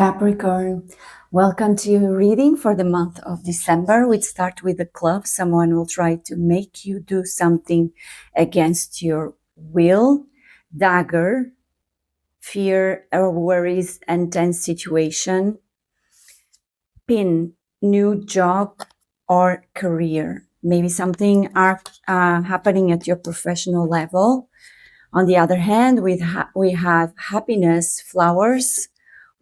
Capricorn, welcome to your reading for the month of December. We start with the club. Someone will try to make you do something against your will. Dagger, fear or worries and tense situation. Pin, new job or career. Maybe something happening at your professional level. On the other hand, we have happiness, flowers,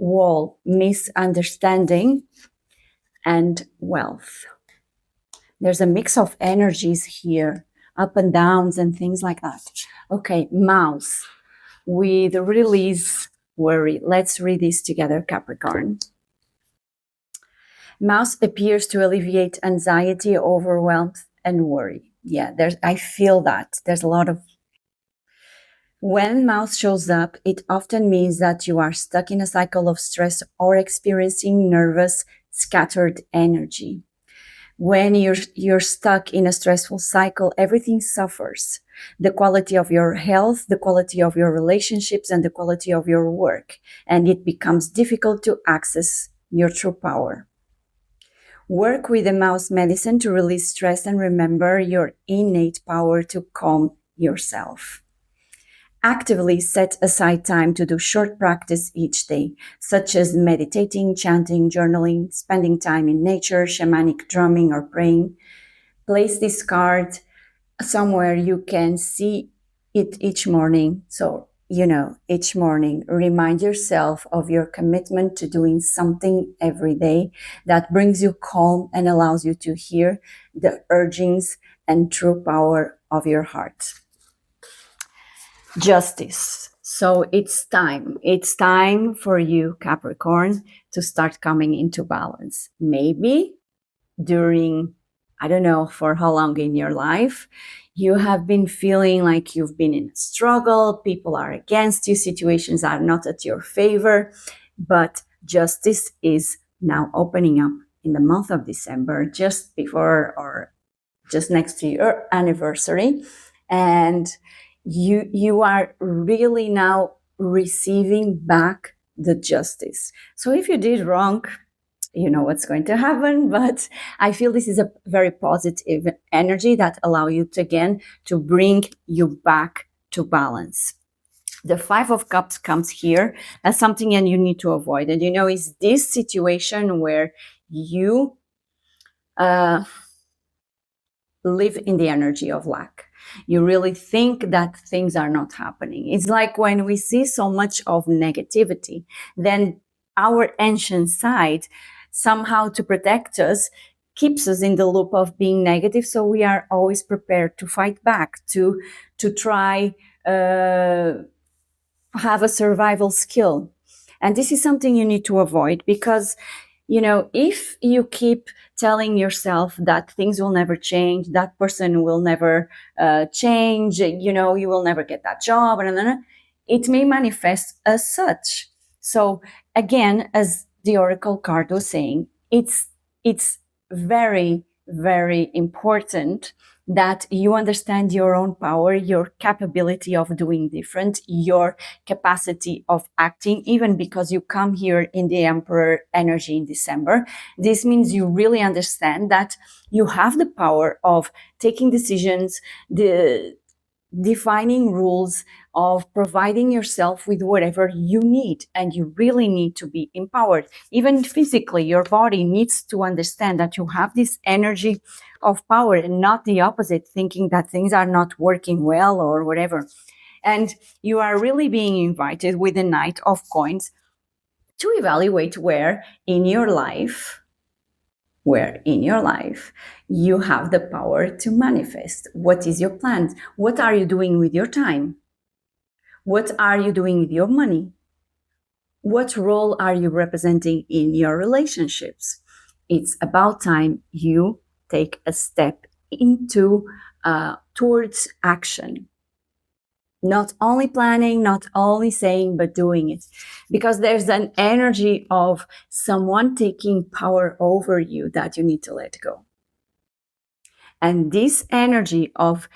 wall, misunderstanding, and wealth. There's a mix of energies here, up and downs and things like that. Okay, mouse with release, worry. Let's read this together, Capricorn. Mouse appears to alleviate anxiety, overwhelm, and worry. Yeah, I feel that. There's a lot of When mouse shows up, it often means that you are stuck in a cycle of stress or experiencing nervous, scattered energy. When you're stuck in a stressful cycle, everything suffers. The quality of your health, the quality of your relationships, and the quality of your work. And it becomes difficult to access your true power. Work with the mouse medicine to release stress and remember your innate power to calm yourself. Actively set aside time to do short practice each day, such as meditating, chanting, journaling, spending time in nature, shamanic drumming, or praying. Place this card somewhere you can see it each morning. So, each morning, remind yourself of your commitment to doing something every day that brings you calm and allows you to hear the urgings and true power of your heart. Justice. So it's time for you, Capricorn, to start coming into balance. Maybe during, I don't know for how long in your life, you have been feeling like you've been in a struggle, people are against you, situations are not at your favor, but justice is now opening up in the month of December, just before or just next to your anniversary. And you are really now receiving back the justice. So if you did wrong, you know what's going to happen, but I feel this is a very positive energy that allow you to bring you back to balance. The Five of Cups comes here as something and you need to avoid. And is this situation where you live in the energy of lack. You really think that things are not happening. It's like when we see so much of negativity, then our ancient side, somehow to protect us, keeps us in the loop of being negative. So we are always prepared to fight back, to try have a survival skill. And this is something you need to avoid because if you keep telling yourself that things will never change, that person will never change, you will never get that job, it may manifest as such. So again, as the Oracle card was saying, it's very, very important that you understand your own power, your capability of doing different, your capacity of acting, even because you come here in the Emperor energy in December. This means you really understand that you have the power of taking decisions, defining rules, of providing yourself with whatever you need, and you really need to be empowered. Even physically, your body needs to understand that you have this energy of power and not the opposite, thinking that things are not working well or whatever. And you are really being invited with the Knight of Coins to evaluate where in your life you have the power to manifest. What is your plan? What are you doing with your time? What are you doing with your money? What role are you representing in your relationships? It's about time you take a step into towards action. Not only planning, not only saying, but doing it. Because there's an energy of someone taking power over you that you need to let go. And this energy of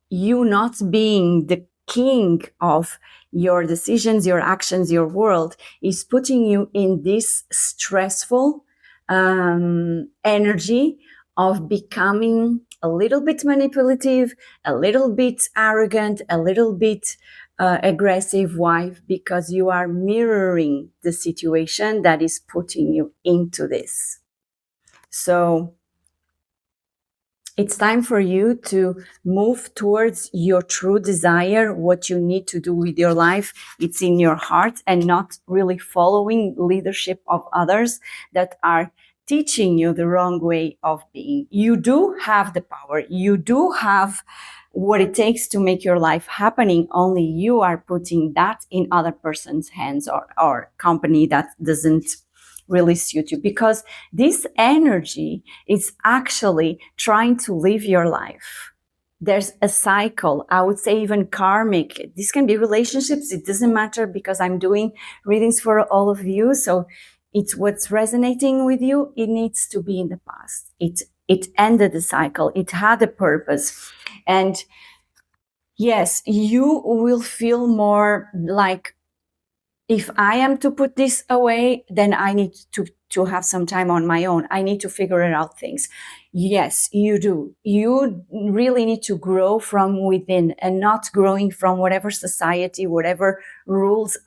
you not being the king of your decisions, your actions, your world is putting you in this stressful energy of becoming a little bit manipulative, a little bit arrogant, a little bit aggressive wife, because you are mirroring the situation that is putting you into this. So it's time for you to move towards your true desire, what you need to do with your life. It's in your heart, and not really following leadership of others that are teaching you the wrong way of being. You do have the power. You do have what it takes to make your life happening. Only you are putting that in other person's hands, or company that doesn't really suit you, because this energy is actually trying to live your life. There's a cycle, I would say even karmic. This can be relationships. It doesn't matter, because I'm doing readings for all of you. So it's what's resonating with you. It needs to be in the past. It ended the cycle. It had a purpose. And yes, you will feel more like, if I am to put this away, then I need to have some time on my own. I need to figure out things. Yes, you do. You really need to grow from within, and not growing from whatever society, whatever rules,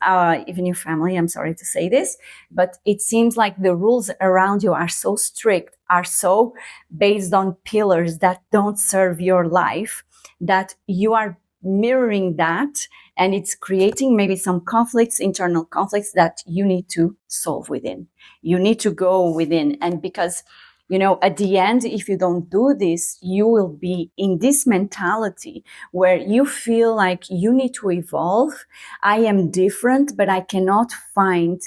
even your family. I'm sorry to say this, but it seems like the rules around you are so strict, are so based on pillars that don't serve your life, that you are mirroring that, and it's creating maybe some conflicts, internal conflicts, that you need to solve within. You need to go within. And because, at the end, if you don't do this, you will be in this mentality where you feel like you need to evolve. I am different, but I cannot find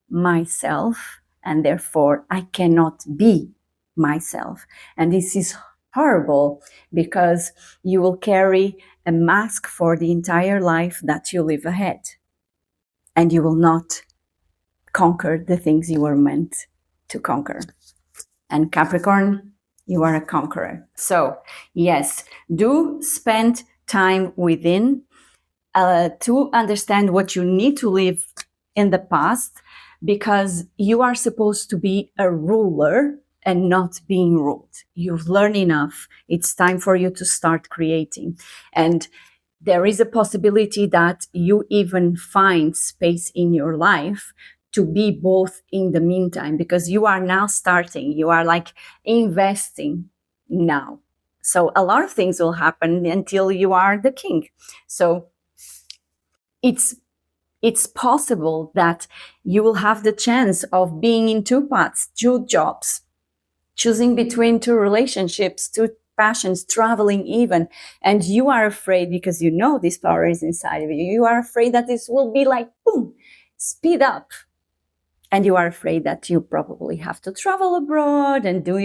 myself, and therefore I cannot be myself. And this is horrible, because you will carry a mask for the entire life that you live ahead, and you will not conquer the things you were meant to conquer. And Capricorn, you are a conqueror. So yes, do spend time within to understand what you need to live in the past, because you are supposed to be a ruler and not being ruled. You've learned enough. It's time for you to start creating. And there is a possibility that you even find space in your life to be both in the meantime, because you are now starting. You are like investing now. So a lot of things will happen until you are the king. So it's possible that you will have the chance of being in two paths, two jobs, choosing between two relationships, two passions, traveling even. And you are afraid, because this power is inside of you. You are afraid that this will be like, boom, speed up. And you are afraid that you probably have to travel abroad and do,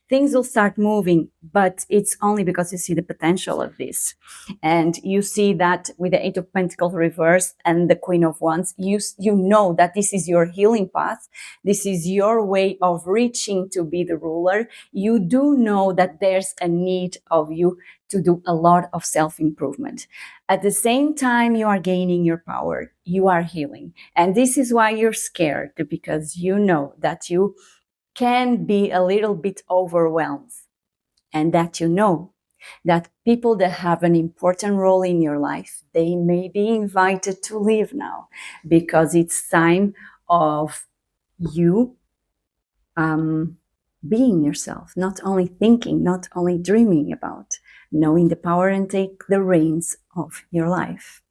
things will start moving. But it's only because you see the potential of this. And you see that with the Eight of Pentacles reversed and the Queen of Wands, you know that this is your healing path. This is your way of reaching to be the ruler. You do know that there's a need of you to do a lot of self-improvement. At the same time, you are gaining your power. You are healing. And this is why you're scared, because you know that you can be a little bit overwhelmed, and that that people that have an important role in your life, they may be invited to leave now, because it's time of you being yourself, not only thinking, not only dreaming about, knowing the power and take the reins of your life.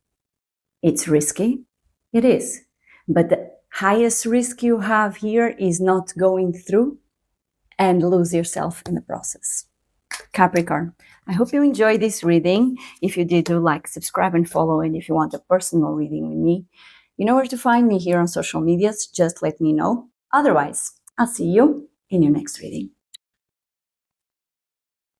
It's risky. It is. But the highest risk you have here is not going through and lose yourself in the process. Capricorn, I hope you enjoyed this reading. If you did, do like, subscribe, and follow. And if you want a personal reading with me, you know where to find me here on social medias. Just let me know. Otherwise, I'll see you in your next reading.